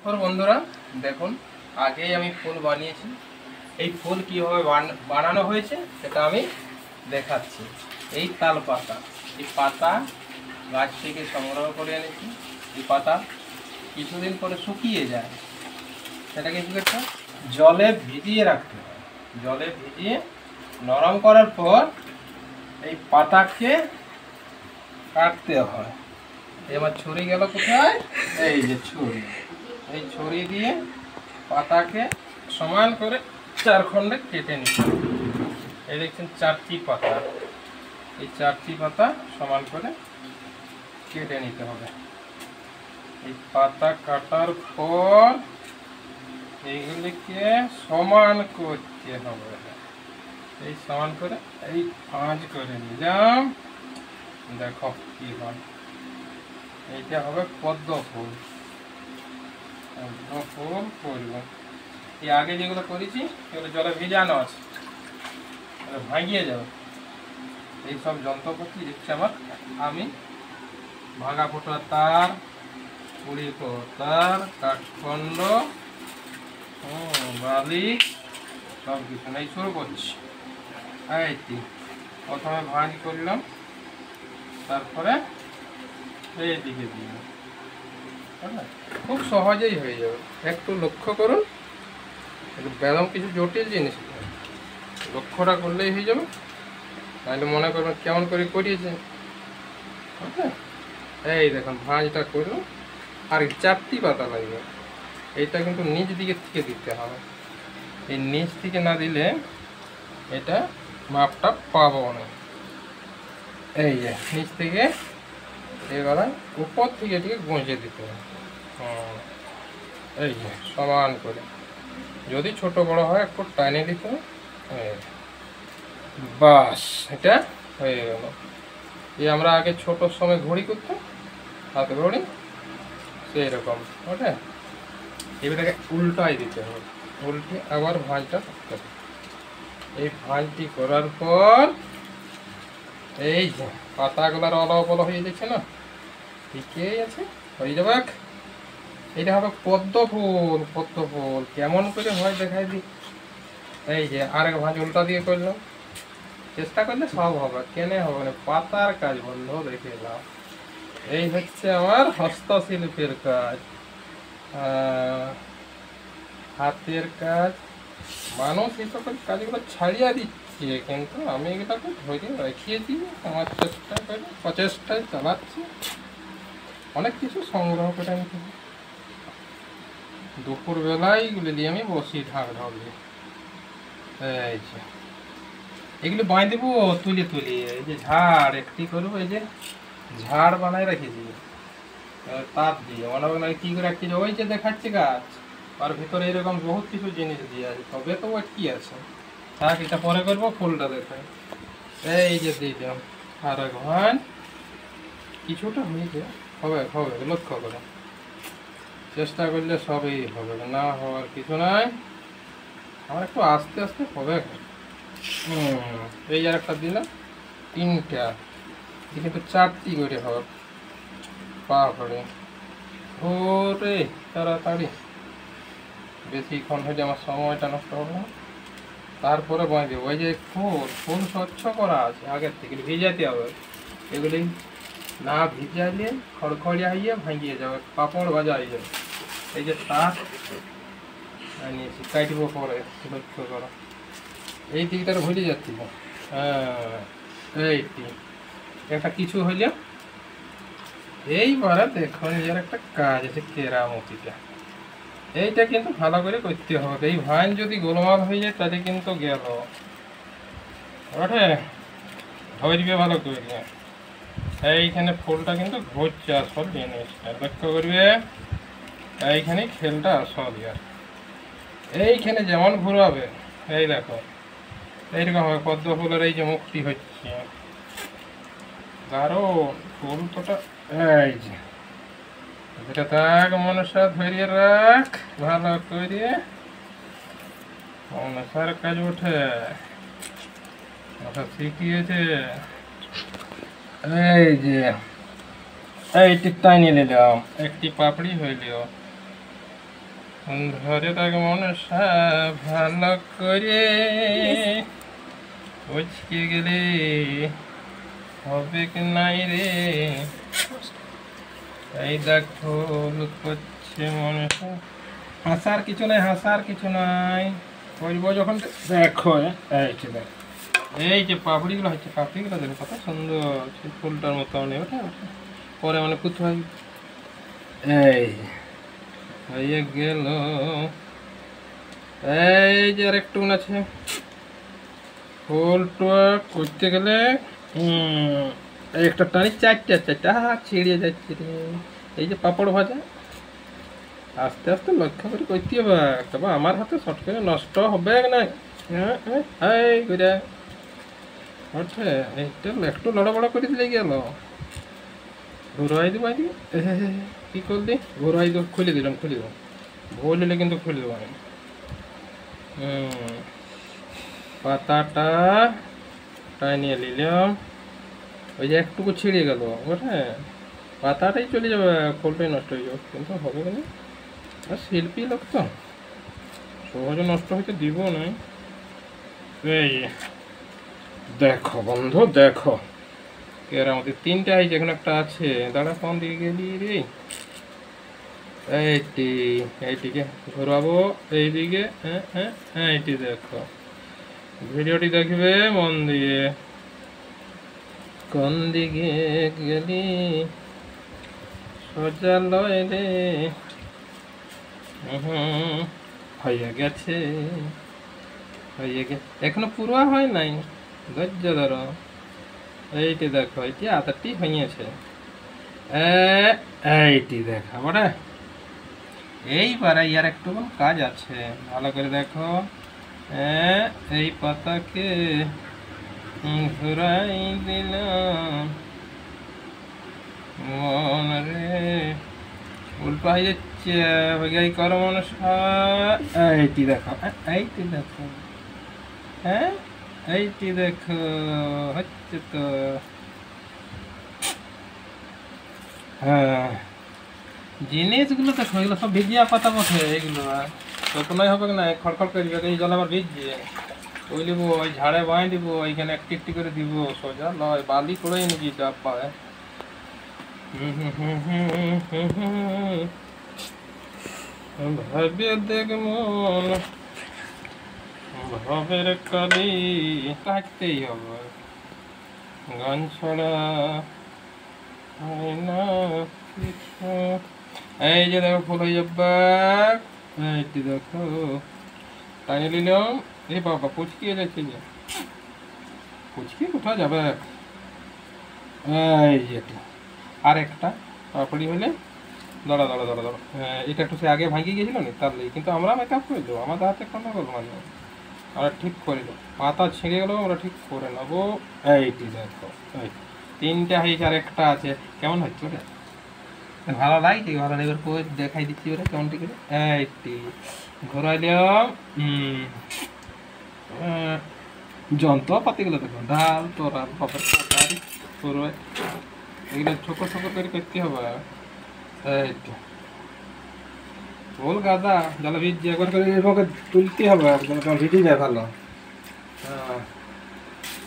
और বন্ধুরা দেখুন আগেই আমি ফুল বানিয়েছি। এই ফুল কিভাবে বানানো হয়েছে সেটা আমি দেখাচ্ছি। এই তাল পাতা, এই পাতা গাছ থেকে সংগ্রহ করে এনেছি। এই পাতা কিছুদিন পরে শুকিয়ে যায়, সেটাকে কি করতে হয়, জলে ভিজিয়ে রাখতে হয়। জলে ভিজিয়ে নরম করার পর এই পাতাকে কাটতে হয়। এবার ছুরি গেল কোথায়? এই যে ছুরি, এই ছুরি দিয়ে পাতাকে সমান করে চার খণ্ডে কেটে নিতে হবে। এই দেখছেন চারটি পাতা, এই চারটি পাতা সমান করে কেটে নিতে হবে। এই পাতা কাটার পর এইগুলিকে সমান করতে হবে। এই সমান করে এই ভাঁজ করে নিলাম, দেখো কি হয়। এইটা হবে পদ্ম ফুল। পদ্ম ফুল করব। এই আগে যেগুলো করেছি সেগুলো জলে ভিজানো আছে, ভাঙিয়ে যাবে। এই সব যন্ত্রপাতি দেখছি আমার, আমি ভাঙা ফোটা তার, কুড়ি তার, কাঠখণ্ড, বালি সব কিছু নেই শুরু করছি। এই প্রথমে ভাঁজ করলাম, তারপরে এইদিকে দিলাম। খুব সহজেই হয়ে যাবে, একটু লক্ষ্য করুন। বেদম কিছু জটিল জিনিস লক্ষ্যটা করলেই হয়ে যাবে। তাহলে মনে করবেন কেমন করে করিয়েছে। এই দেখুন ভাঁজটা করলাম, আর চারটি পাতা লাগবে। এইটা কিন্তু নিচ দিকে থেকে দিতে হবে, এই নিচ থেকে না দিলে এটা মাপটা পাবো না। এই যে নিচ থেকে এবার উপর থেকে এটিকে গুঁজে দিতে হবে। এই যে সমান করে, যদি ছোট বড় হয় একটু টাইনে দিতে হবে। বাস, এটা হয়ে গেল। এই আমরা আগে ছোটোর সময় ঘড়ি করতাম, হাতে ঘড়ি, সেই রকম ওটা। এবারে উল্টাই দিতে হবে, উল্টে আবার ভাঁজটা করতে হবে। এই ভাঁজটি করার পর এই যে পাতাগুলার অলপ হয়ে যাচ্ছে না, ঠিকই আছে, হয়ে যাবে। এটা হবে পদ্ম ফুল। পদ্ম ফুল কেমন করে হয় দেখাই দিই। এই যে আরেক ভাঁজ উল্টা দিয়ে করলাম, চেষ্টা করলে সব হবে, কেনে হবে না। পাতার কাজ বন্ধু দেখে নাও। এই হচ্ছে আমার হস্তশিল্পের কাজ, হাতের কাজ। মানুষ এই সকল কাজগুলো ছাড়িয়ে দিচ্ছে, কিন্তু আমি এগুলোকে ধরে রাখিয়েছি। আমার চেষ্টা করে প্রচেষ্টায় চালাচ্ছি, অনেক কিছু সংগ্রহ করে আনতে। দুপুরবেলায় এগুলো দিয়ে আমি বসি ঢাক ঢাকলি। এই যে এগুলো বাঁধ দেবো তুলে তুলে। এই যে ঝাড় একটি করবো, এই যে ঝাড় বানায় রেখেছি তার দিয়ে। মনে হয় কী করে রাখছি, ওই যে দেখাচ্ছে গাছ, আর ভিতরে এরকম বহুত কিছু জিনিস দিয়ে আছে, তবে তো কি আছে। থাক, এটা পরে করবো, ফুলটা দেখাই। এই যে দিলাম আর এক ভাঁজ, কিছুটা হয়েছে, হবে হবে, লক্ষ্য করে চেষ্টা করলে সবই হবে, না হওয়ার কিছু নাই। আমার একটু আস্তে আস্তে হবে। এই আর একটা দিলাম, তিনটা, কিন্তু চারটি করে হবে। পা করে ওরে তাড়াতাড়ি, বেশিক্ষণ হলে আমার সময়টা নষ্ট হবে না। তারপরে বাঁধ দেবো। ওই যে ফুল ফুল স্বচ্ছ করা আছে আগের থেকে, ভিজাতে হবে। এগুলি না ভিজাইলে খড়খড়িয়া হইয়ে ভাঙিয়ে যাবে, পাপড় ভাজা হয়ে যাবে। এই যে তার নিয়েছি, কাটব পরে, লক্ষ্য করো। এই দিকটার ভুলে যাচ্ছি না। এইটি একটা কিছু হইলে এইবারে দেখুন, এর একটা কাজ আছে কেরামতিটা। এইটা কিন্তু ভালো করে করতে হবে। এই ভাঁজ যদি গোলমাল হয়ে যায় তাহলে কিন্তু গেল ওঠে, ধরবে ভালো করে। এইখানে ফুলটা কিন্তু ঘুরছে আসল জিনিসটা, লক্ষ্য করবে। এইখানে খেলটা আসল। আর এইখানে যেমন ঘুরাবে, এই দেখো এইরকম হবে। পদ্ম ফুলের এই যে মুক্তি হচ্ছে, দারুণ ফুল তোটা। এই যে এটা থাক, মনসা ধরিয়ে রাখ ভালো করে, মনসার কাজ ওঠে, শিখিয়েছে। এই যে এইটি টাইনি নিলাম, একটি পাপড়ি হইল। ধরে থাক মনসা ভালো করে, উচকে গেলে হবে কি নাই রে, এই দেখ ফুল করছে মনসা। হাসার কিছু নাই, হাসার কিছু নাই, করবো যখন দেখো। এই যে দেখ, এই যে পাপড়িগুলো হচ্ছে, পাপড়িগুলো দেখো কত সুন্দর, সেই ফুলটার মতো নেই ওটা, পরে মানে কোথায় এই হয়ে গেল। এই যে আর একটু আছে, ফুলটা করতে গেলে একটা টানি চারটা ছিঁড়িয়ে যাচ্ছে রে। এই যে পাপড় ভাজা আস্তে আস্তে লক্ষ্য করে করতে হবে, তবে আমার হাতে শর্ট করে নষ্ট হবে না। এই করে ওঠে, এইটা একটু লড়বড় করে দিলে গেল, ঘুরাই দিব কি করলি, ঘুরাই দিব, খুলে দিলাম ভুল হলে কিন্তু খুলে দেবো আমি। পাতাটা টানিয়ে নিলাম, ওই যে একটুকু ছিঁড়ে গেল ওঠে, পাতাটাই চলে যাবে, ফুলটাই নষ্ট হয়ে যাবে, কিন্তু হবে কেন, আর শিল্পী লোক তো সহজে নষ্ট হইতে দিব না। এই দেখো বন্ধু দেখো, এর আমাদের তিনটা এই যেখানে একটা আছে, দাঁড়া কোন দিকে গেলি রে, এইটিকে ঘোরাবো এইদিকে। এইটি দেখো, ভিডিওটি দেখবে মন দিয়ে, কোন দিকে গেলি সোজা লয় রে। হয়ে গেছে, এখনো পুরো হয় নাই, ধৈর্য ধরো। এইটি দেখো, এইটি আধারটি হয়েছে, এইটি দেখা বড়া। এইবারে ইয়ার একটু কাজ আছে, ভালো করে দেখো। এই পাতাকে ঘুরাই দিলাম, মন রে উল্টো হয়ে যাচ্ছে, এই করো মনসা। এইটি দেখো, এইটি দেখো, এইটি দেখো, হচ্ছে তো। জিনিসগুলো দেখো, এগুলো সব ভিজিয়া পাতা বসে, এইগুলো কখনোই হবে না, খড়খড় করবে, এই জল আবার ভিজছে, ওই নেব, ওই ঝাড়ে বাঁধ দিব, ওইখানে একটি একটি করে দিব, সোজা লয় বালি করে নিবি ডাব পায়। ভাবে দেখ মন, ভাবের কালি কাটতেই হবে, গান ছড়া হয় না কিছু। এই যে দেখো ফুল হয়ে যাবে, এইটি দেখো টানিয়ে নিলাম। এই বাবা পুচকিয়ে যাচ্ছে, যে পুচকি কোথাও যাবে। এই যে আর একটা পাপড়ি হলে দাঁড়া, এটা একটু সে আগে ভাঙিয়ে গিয়েছিল না, তার লেগে কিন্তু আমরা মেকআপ করে দেবো, আমাদের হাতে কোনো গল্প মানে আমরা ঠিক করে দেবো, পাতা ছিঁড়ে গেলেও আমরা ঠিক করে নেবো। এইটি দেখো, এই তিনটা হয়েছে, আর একটা আছে, কেমন হচ্ছে ওটা, ভালো লাগছে, ভালো এবার করে দেখাই দিচ্ছি ওরা কেমন ঠিক আছে। এইটি ঘোরাইলাম, যন্ত্রপাতিগুলো দেখো, ডাল তোরাল বাপের তরকারি পুরো, এগুলো ছোট ছোট করে করতে হবে। এইটা ফুল গাদা জলে ভিজছে, একবার করে এভাবে তুলতে হবে, একদম ভিজে যায় ভালো।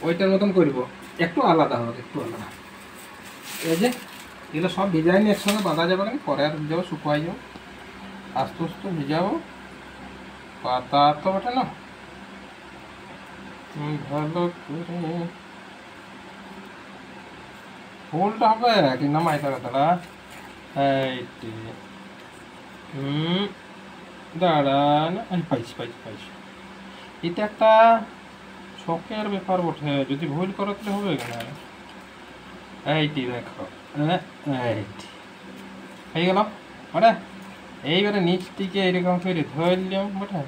ওইটার মতন করবো, একটু আলাদা হবে, একটু আলাদা। এই যে এগুলো সব ভিজাই নিয়ে একসঙ্গে বাঁধা যাবে না, পরে আর যাবো শুকাই যাবো, আস্তে আস্তে ভিজাবো, পাতা তো ওঠে না ভালো করে। ফুলটা হবে কি নামাই তারা তারা, এইটি দাঁড়ান, পাইছি, এটা একটা শখের ব্যাপার বটে, যদি ভুল করতে হবে না। এইটি দেখো, এইটি হয়ে গেল বটে। এইবারে নিচটিকে এরকম করে ধরলাম বটে,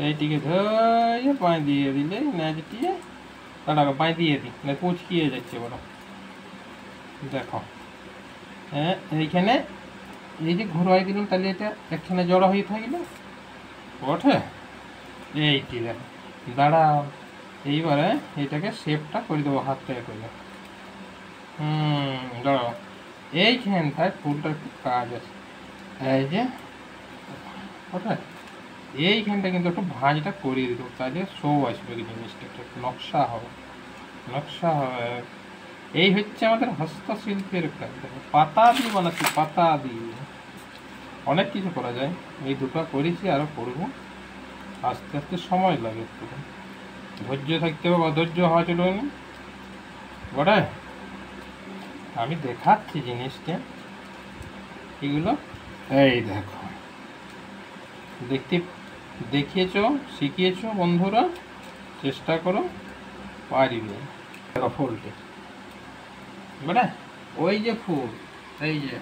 এইটিকে ধরে পায়ে দিয়ে দিলে ন্যাজটিয়ে তাড়াকে পায়ে দিয়ে দিই, না কুচকিয়ে যাচ্ছে বড়। দেখো এইখানে এই যে ঘুরাই দিলাম, তাহলে এটা একখানে জড়ো হয়ে থাকলো বটে। এইটি দেখো, দাঁড়াও, এইবারে এটাকে শেপটা করে দেবো হাত থেকে করে। দাঁড়াও, এইখানটায় ফুলটার একটু কাজ আছে, এই যে ওটা এইখানটা কিন্তু একটু ভাঁজটা করিয়ে দিত, তাহলে শো আসবে জিনিসটা, একটু নকশা হবে, নকশা হবে। এই হচ্ছে আমাদের হস্তশিল্পের কাজ। দেখো পাতা দিয়ে বানাচ্ছি, পাতা দিয়ে অনেক কিছু করা যায়। এই দুটো করেছি, আরও করবো, আস্তে আস্তে সময় লাগে, একটু ধৈর্য থাকতে হবে, অধৈর্য হওয়া চলবে না। ওটা আমি দেখাচ্ছি জিনিসটা, এগুলো এই দেখো, দেখতে দেখিয়েছো, শিখিয়েছো বন্ধুরা, চেষ্টা করো, পারবে। ফুলটি ওটা ওই যে ফুল, এই যে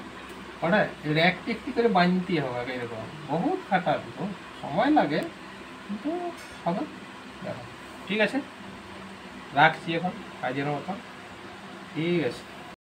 ওটা এর একটি একটি করে বাঁধতে হবে, এরকম বহুত খাটাবে, বহুত সময় লাগে, কিন্তু হবে। দেখো ঠিক আছে, রাখছি এখন কাজের মতো, ঠিক আছে।